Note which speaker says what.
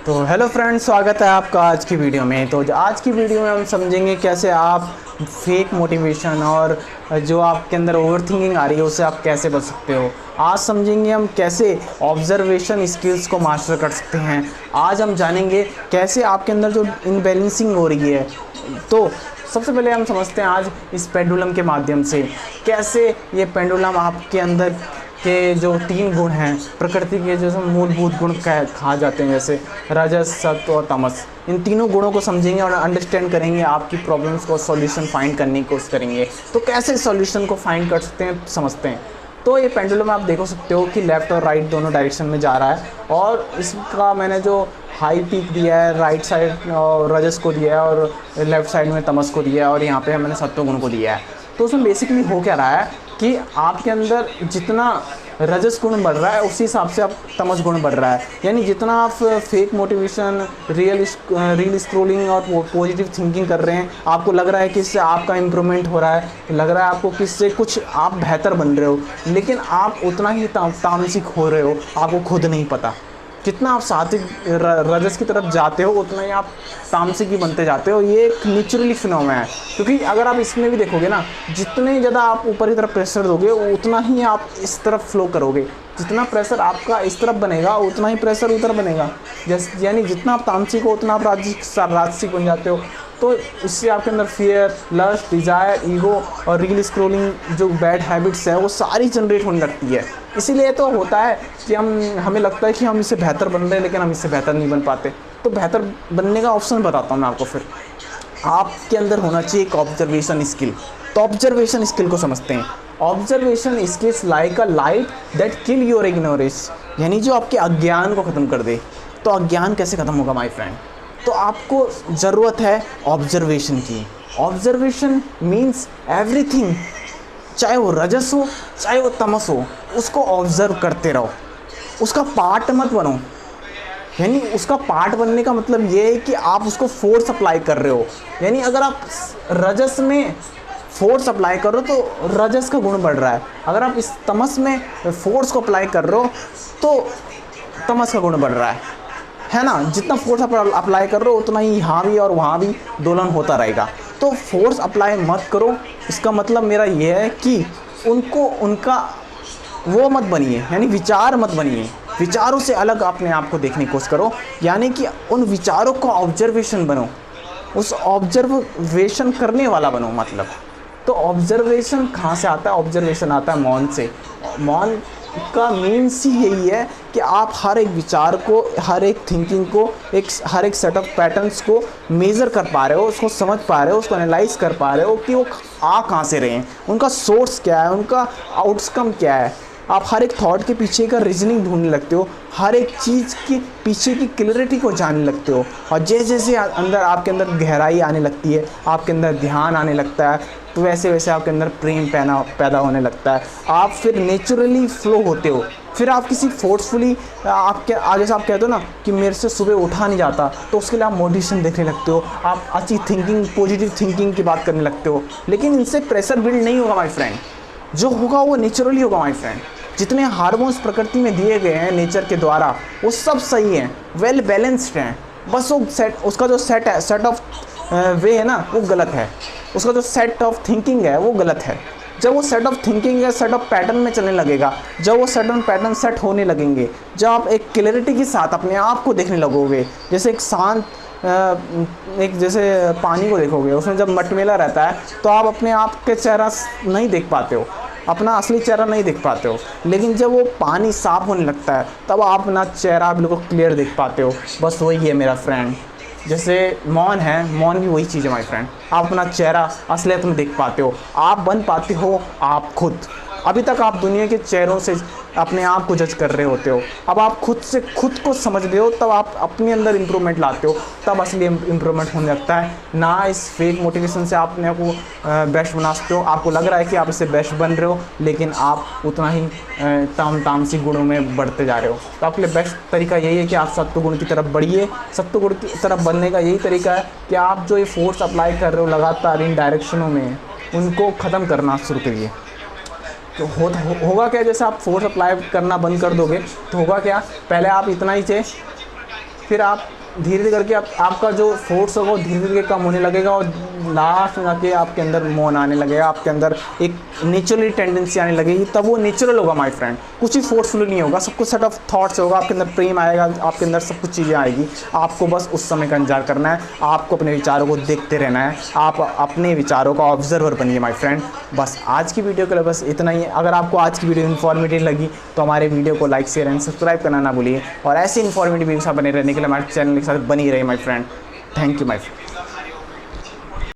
Speaker 1: तो hello friends, स्वागत है आपका आज की वीडियो में। तो आज की वीडियो में हम समझेंगे कैसे आप फेक मोटिवेशन और जो आपके अंदर ओवरथिंकिंग आ रही है उससे आप कैसे बच सकते हो। आज समझेंगे हम कैसे ऑब्जर्वेशन स्किल्स को मास्टर कर सकते हैं। आज हम जानेंगे कैसे आपके अंदर जो इनबैलेंसिंग हो रही है। तो सबसे पहले हम समझते हैं आज इस पेंडुलम के माध्यम से कैसे ये पेंडुलम आपके अंदर के जो 3 गुण हैं प्रकृति के, जो मूलभूत गुण कहा जाते हैं, जैसे रजस, सत्व और तमस, इन तीनों गुणों को समझेंगे और अंडरस्टैंड करेंगे, आपकी प्रॉब्लम्स को सॉल्यूशन फाइंड करने की कोशिश करेंगे। तो कैसे सॉल्यूशन को फाइंड कर सकते हैं समझते हैं। तो ये पेंडुलम आप देख सकते हो कि लेफ़्ट और राइट दोनों डायरेक्शन में जा रहा है और इसका मैंने जो हाई पीक दिया है राइट साइड और रजस को दिया है और लेफ़्ट साइड में तमस को दिया है और यहाँ पे मैंने सत्व गुण को दिया है। तो उसमें बेसिकली हो क्या रहा है कि आपके अंदर जितना रजस गुण बढ़ रहा है उसी हिसाब से आप तमस गुण बढ़ रहा है। यानी जितना आप फेक मोटिवेशन, रील स्क्रोलिंग और पॉजिटिव थिंकिंग कर रहे हैं, आपको लग रहा है कि इससे आपका इम्प्रूवमेंट हो रहा है, लग रहा है आपको कि इससे कुछ आप बेहतर बन रहे हो, लेकिन आप उतना ही तामसिक हो रहे हो, आपको खुद नहीं पता। जितना आप सात्विक रजस की तरफ जाते हो उतना ही आप तामसिक ही बनते जाते हो। ये एक नेचुरली फिनोमेना है, क्योंकि अगर आप इसमें भी देखोगे ना, जितने ज़्यादा आप ऊपर की तरफ प्रेशर दोगे उतना ही आप इस तरफ फ्लो करोगे। जितना प्रेशर आपका इस तरफ बनेगा उतना ही प्रेशर उधर बनेगा। जैसे यानी जितना आप तामसिक हो उतना आप राजसिक बन जाते हो। तो इससे आपके अंदर फियर, लस्ट, डिज़ायर, ईगो और रील स्क्रोलिंग जो बैड हैबिट्स है वो सारी जनरेट होने लगती है। इसीलिए तो होता है कि हमें लगता है कि हम इससे बेहतर बन रहे हैं, लेकिन हम इससे बेहतर नहीं बन पाते। तो बेहतर बनने का ऑप्शन बताता हूँ मैं आपको। फिर आपके अंदर होना चाहिए एक ऑब्जर्वेशन स्किल। तो ऑब्जर्वेशन स्किल को समझते हैं। Observation skills like a light that kill your ignorance, यानी जो आपके अज्ञान को ख़त्म कर दे। तो अज्ञान कैसे ख़त्म होगा माय फ्रेंड? तो आपको ज़रूरत है ऑब्जर्वेशन की। ऑब्जर्वेशन मीन्स एवरीथिंग, चाहे वो रजस हो चाहे वो तमस हो, उसको ऑब्जर्व करते रहो, उसका पार्ट मत बनो। यानी उसका पार्ट बनने का मतलब ये है कि आप उसको फोर्स अप्लाई कर रहे हो। यानी अगर आप रजस में फोर्स अप्लाई कर रहे हो तो रजस का गुण बढ़ रहा है, अगर आप इस तमस में फोर्स को अप्लाई कर रहे हो तो तमस का गुण बढ़ रहा है ना। जितना फोर्स आप अप्लाई कर रहे हो उतना ही यहाँ भी और वहाँ भी दोलन होता रहेगा। तो फोर्स अप्लाई मत करो, इसका मतलब मेरा ये है कि उनका वो मत बनिए, यानी विचार मत बनिए। विचारों से अलग अपने आप को देखने की कोशिश करो, यानी कि उन विचारों का ऑब्जर्वेशन बनो, उस ऑब्जर्वेशन करने वाला बनो मतलब। तो ऑब्जर्वेशन कहाँ से आता है? ऑब्जर्वेशन आता है मौन से। मौन का मीन्स ही यही है कि आप हर एक विचार को, हर एक थिंकिंग को, हर एक सेट ऑफ पैटर्न्स को मेज़र कर पा रहे हो, उसको समझ पा रहे हो, उसको एनालाइज कर पा रहे हो कि वो आ कहाँ से रहे हैं, उनका सोर्स क्या है, उनका आउटकम क्या है। आप हर एक थॉट के पीछे का रीजनिंग ढूंढने लगते हो, हर एक चीज़ के पीछे की क्लैरिटी को जानने लगते हो। और जैसे जैसे आपके अंदर गहराई आने लगती है, आपके अंदर ध्यान आने लगता है, तो वैसे वैसे आपके अंदर प्रेम पैदा होने लगता है। आप फिर नेचुरली फ्लो होते हो। फिर आप किसी फोर्सफुली आपके आगे से आप कहते हो ना कि मेरे से सुबह उठा नहीं जाता, तो उसके लिए आप मोटिवेशन देखने लगते हो, आप अच्छी थिंकिंग, पॉजिटिव थिंकिंग की बात करने लगते हो। लेकिन इनसे प्रेशर बिल्ड नहीं होगा माय फ्रेंड, जो होगा वो नेचुरली होगा माय फ्रेंड। जितने हार्मोन्स प्रकृति में दिए गए हैं नेचर के द्वारा वो सब सही हैं, वेल बैलेंस्ड हैं। बस वो उसका जो सेट ऑफ वे है ना वो गलत है, उसका जो सेट ऑफ थिंकिंग है वो गलत है। जब वो सेट ऑफ थिंकिंग है सेट ऑफ पैटर्न में चलने लगेगा, जब वो सेट ऑफ पैटर्न सेट होने लगेंगे, जब आप एक क्लैरिटी के साथ अपने आप को देखने लगोगे, जैसे एक शांत एक जैसे पानी को देखोगे, उसमें जब मटमेला रहता है तो आप अपने आप के चेहरा नहीं देख पाते हो, अपना असली चेहरा नहीं देख पाते हो। लेकिन जब वो पानी साफ होने लगता है तब आप अपना चेहरा बिल्कुल क्लियर देख पाते हो। बस वही है मेरा फ्रेंड, जैसे मौन है, मौन भी वही चीज़ है माय फ्रेंड। आप अपना चेहरा असलियत में देख पाते हो, आप बन पाते हो आप खुद। अभी तक आप दुनिया के चेहरों से अपने आप को जज कर रहे होते हो, अब आप खुद से खुद को समझ रहे हो, तब आप अपने अंदर इम्प्रूवमेंट लाते हो, तब असली इम्प्रूवमेंट होने लगता है। ना इस फेक मोटिवेशन से आप अपने को बेस्ट बना सकते हो। आपको लग रहा है कि आप इससे बेस्ट बन रहे हो, लेकिन आप उतना ही तामसिक गुणों में बढ़ते जा रहे हो। तो आपके लिए बेस्ट तरीका यही है कि आप सत्व गुण की तरफ बढ़िए। सत्व गुण की तरफ बढ़ने का यही तरीका है कि आप जो ये फोर्स अप्लाई कर रहे हो लगातार इन डायरेक्शनों में, उनको ख़त्म करना शुरू करिए। तो होगा क्या, जैसे आप फोर्स अप्लाई करना बंद कर दोगे तो होगा क्या, पहले आप इतना ही फिर आप धीरे धीरे करके आपका जो फोर्स होगा वो धीरे धीरे कम होने लगेगा और लास्ट में जाके आपके अंदर मौन आने लगेगा, आपके अंदर एक नेचुरली टेंडेंसी आने लगेगी। तब वो नेचुरल होगा माय फ्रेंड, कुछ ही फोर्सफुल नहीं होगा, सब कुछ सेट ऑफ थॉट्स होगा, आपके अंदर प्रेम आएगा, आपके अंदर सब कुछ चीज़ें आएगी। आपको बस उस समय का इंतजार करना है, आपको अपने विचारों को देखते रहना है, आप अपने विचारों का ऑब्जर्वर बनिए माय फ्रेंड। बस आज की वीडियो के लिए बस इतना ही है। अगर आपको आज की वीडियो इन्फॉर्मेटिव लगी तो हमारे वीडियो को लाइक शेयर एंड सब्सक्राइब करना ना भूलिए, और ऐसे इन्फॉर्मेटिव वीडियो बने रहने के लिए हमारे चैनल के साथ बनी रहे my friend. Thank you my friend.